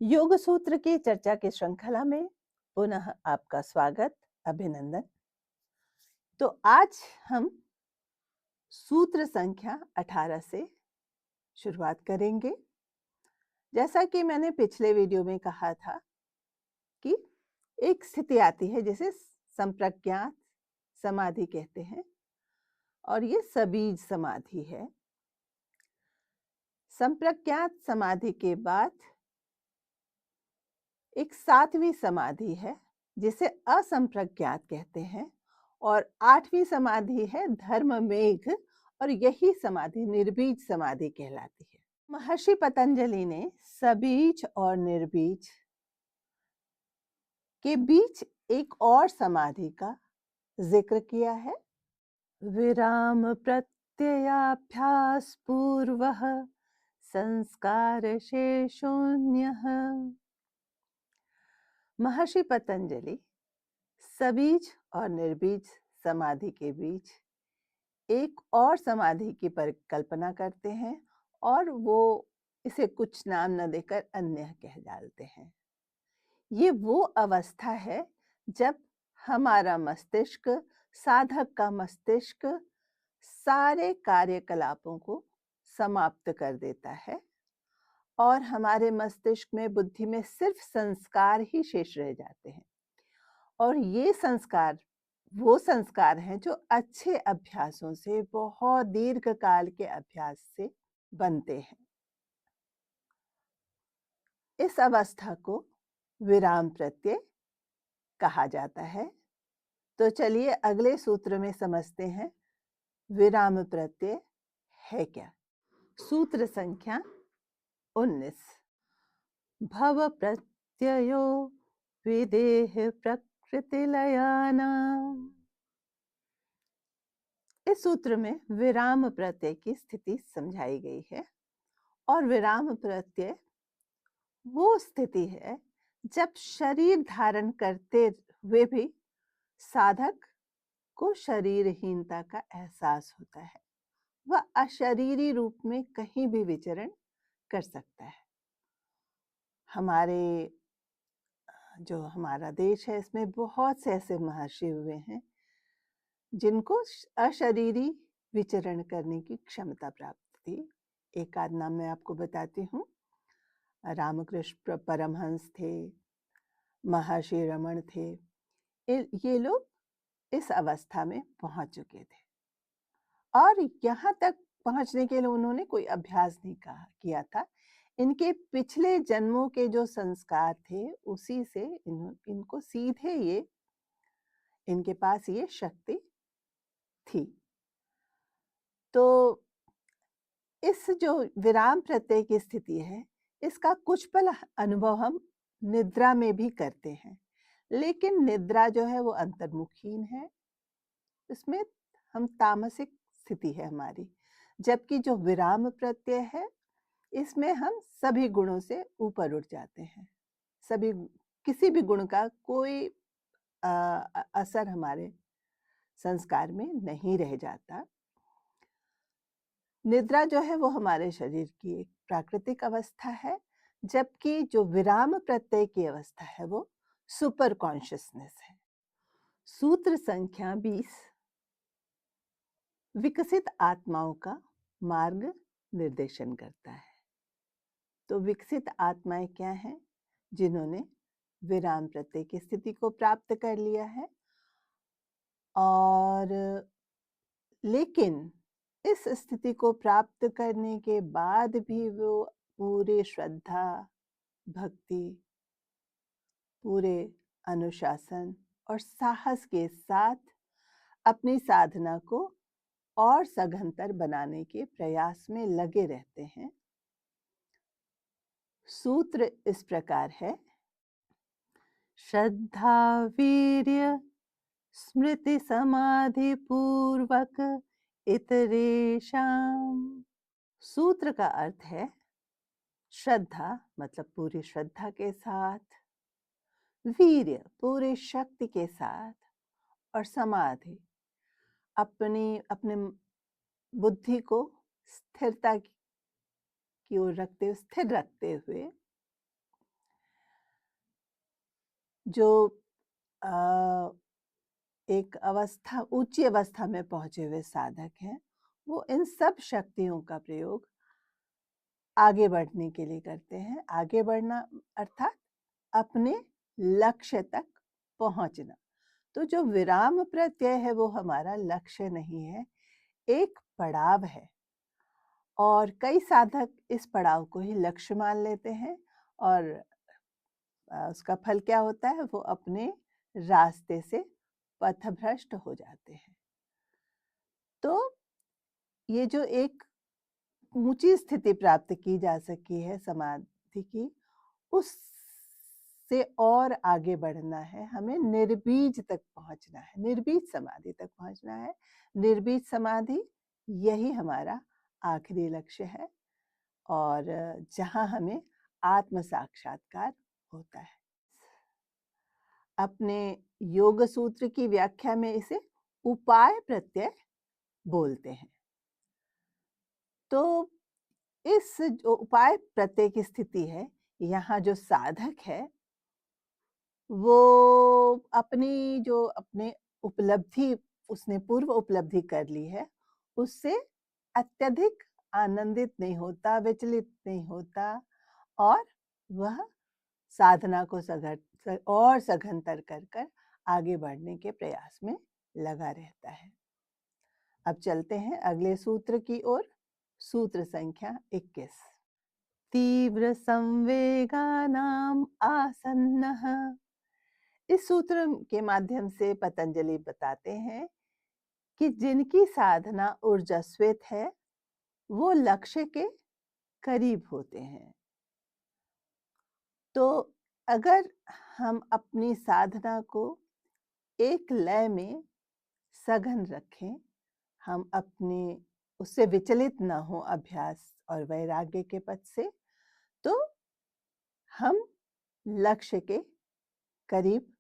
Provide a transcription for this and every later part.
योग सूत्र की चर्चा की श्रृंखला में पुनः आपका स्वागत, अभिनंदन। तो आज हम सूत्र संख्या 18 से शुरुआत करेंगे। जैसा कि मैंने पिछले वीडियो में कहा था कि एक स्थिति आती है जिसे संप्रज्ञात समाधि कहते हैं और ये सबीज समाधि है। संप्रज्ञात समाधि के बाद एक सातवीं समाधि है जिसे असंप्रज्ञात कहते हैं और आठवीं समाधि है धर्ममेघ और यही समाधि निर्बीज समाधि कहलाती है। महर्षि पतंजलि ने सबीज और निर्बीज के बीच एक और समाधि का जिक्र किया है। विराम प्रत्ययाभ्यास पूर्वः संस्कार शेषोऽन्यः। महर्षि पतंजलि सबीज और निर्बीज समाधि के बीच एक और समाधि की परिकल्पना करते हैं और वो इसे कुछ नाम न देकर अन्य कह डालते हैं। ये वो अवस्था है जब हमारा मस्तिष्क, साधक का मस्तिष्क सारे कार्यकलापों को समाप्त कर देता है और हमारे मस्तिष्क में, बुद्धि में सिर्फ संस्कार ही शेष रह जाते हैं। और ये संस्कार वो संस्कार हैं जो अच्छे अभ्यासों से, बहुत दीर्घ काल के अभ्यास से बनते हैं। इस अवस्था को विराम प्रत्यय कहा जाता है। तो चलिए अगले सूत्र में समझते हैं विराम प्रत्यय है क्या। सूत्र संख्या 19। भव प्रत्ययो विदेह प्रकृतिलयानाम्। इस सूत्र में विराम प्रत्यय की स्थिति समझाई गई है और विराम प्रत्यय वो स्थिति है जब शरीर धारण करते हुए भी साधक को शरीरहीनता का एहसास होता है। वह अशरीरी रूप में कहीं भी विचरण कर सकता है। हमारे जो हमारा देश है इसमें बहुत से ऐसे महर्षि हुए हैं जिनको अशरीरी विचरण करने की क्षमता प्राप्त थी। एक आध नाम मैं आपको बताती हूँ। रामकृष्ण परमहंस थे, महर्षि रमण थे। ये लोग इस अवस्था में पहुंच चुके थे और यहाँ तक पहुंचने के लिए उन्होंने कोई अभ्यास नहीं किया था। इनके पिछले जन्मों के जो संस्कार थे उसी से इनको सीधे इनके पास ये शक्ति थी। तो इस जो विराम प्रत्यय की स्थिति है, इसका कुछ पल अनुभव हम निद्रा में भी करते हैं, लेकिन निद्रा जो है वो अंतर्मुखीन है। इसमें हम तामसिक स्थिति है हमारी, जबकि जो विराम प्रत्यय है इसमें हम सभी गुणों से ऊपर उठ जाते हैं। सभी किसी भी गुण का कोई असर हमारे संस्कार में नहीं रह जाता। निद्रा जो है वो हमारे शरीर की एक प्राकृतिक अवस्था है, जबकि जो विराम प्रत्यय की अवस्था है वो सुपर कॉन्शियसनेस है। सूत्र संख्या 20। विकसित आत्माओं का मार्ग निर्देशन करता है। तो विकसित आत्माएं क्या हैं? जिन्होंने विराम प्रत्यय की स्थिति को प्राप्त कर लिया है और लेकिन इस स्थिति को प्राप्त करने के बाद भी वो पूरे श्रद्धा, भक्ति, पूरे अनुशासन और साहस के साथ अपनी साधना को और सघनतर बनाने के प्रयास में लगे रहते हैं। सूत्र इस प्रकार है। श्रद्धा वीर्य स्मृति समाधि पूर्वक इतरेषाम्। सूत्र का अर्थ है श्रद्धा मतलब पूरी श्रद्धा के साथ, वीर्य पूरी शक्ति के साथ और समाधि अपने बुद्धि को स्थिरता की ओर स्थिर रखते हुए जो अ, एक अवस्था ऊंची अवस्था में पहुंचे हुए साधक हैं, वो इन सब शक्तियों का प्रयोग आगे बढ़ने के लिए करते हैं। आगे बढ़ना अर्थात अपने लक्ष्य तक पहुंचना। तो जो विराम प्रत्यय है वो हमारा लक्ष्य नहीं है, एक पड़ाव है। और कई साधक इस पड़ाव को ही लक्ष्य मान लेते हैं और उसका फल क्या होता है, वो अपने रास्ते से पथभ्रष्ट हो जाते हैं। तो ये जो एक ऊंची स्थिति प्राप्त की जा सकी है समाधि की, उससे और आगे बढ़ना है, हमें निर्बीज तक पहुंचना है, निर्बीज समाधि तक पहुंचना है। निर्बीज समाधि यही हमारा आखिरी लक्ष्य है और जहां हमें आत्म साक्षात्कार होता है। अपने योग सूत्र की व्याख्या में इसे उपाय प्रत्यय बोलते हैं। तो इस जो उपाय प्रत्यय की स्थिति है, यहाँ जो साधक है वो अपने उपलब्धि उसने पूर्व उपलब्धि कर ली है, उससे अत्यधिक आनंदित नहीं होता, विचलित नहीं होता और वह साधना को और सघनतर कर आगे बढ़ने के प्रयास में लगा रहता है। अब चलते हैं अगले सूत्र की ओर। सूत्र संख्या 21। तीव्र संवेगानाम आसन्नः। इस सूत्र के माध्यम से पतंजलि बताते हैं कि जिनकी साधना ऊर्जास्वित है वो लक्ष्य के करीब होते हैं। तो अगर हम अपनी साधना को एक लय में सघन रखें, हम अपने उससे विचलित ना हो अभ्यास और वैराग्य के पथ से, तो हम लक्ष्य के करीब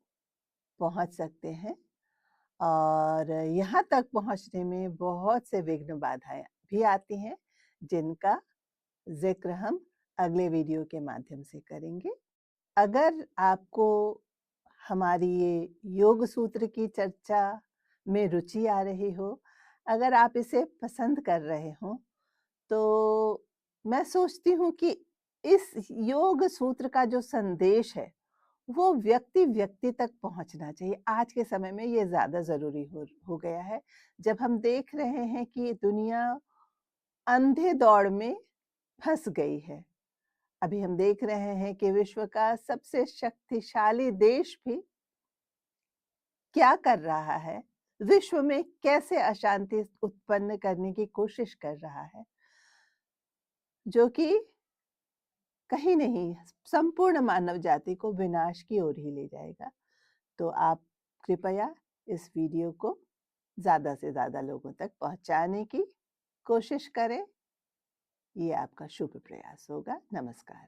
पहुंच सकते हैं। और यहाँ तक पहुंचने में बहुत से विघ्न बाधाएं भी आती हैं, जिनका जिक्र हम अगले वीडियो के माध्यम से करेंगे। अगर आपको हमारी ये योग सूत्र की चर्चा में रुचि आ रही हो, अगर आप इसे पसंद कर रहे हो, तो मैं सोचती हूँ कि इस योग सूत्र का जो संदेश है वो व्यक्ति तक पहुंचना चाहिए। आज के समय में ये ज्यादा जरूरी हो गया है, जब हम देख रहे हैं कि दुनिया अंधे दौड़ में फंस गई है। अभी हम देख रहे हैं कि विश्व का सबसे शक्तिशाली देश भी क्या कर रहा है, विश्व में कैसे अशांति उत्पन्न करने की कोशिश कर रहा है, जो कि कहीं नहीं संपूर्ण मानव जाति को विनाश की ओर ही ले जाएगा। तो आप कृपया इस वीडियो को ज़्यादा से ज़्यादा लोगों तक पहुंचाने की कोशिश करें। ये आपका शुभ प्रयास होगा। नमस्कार।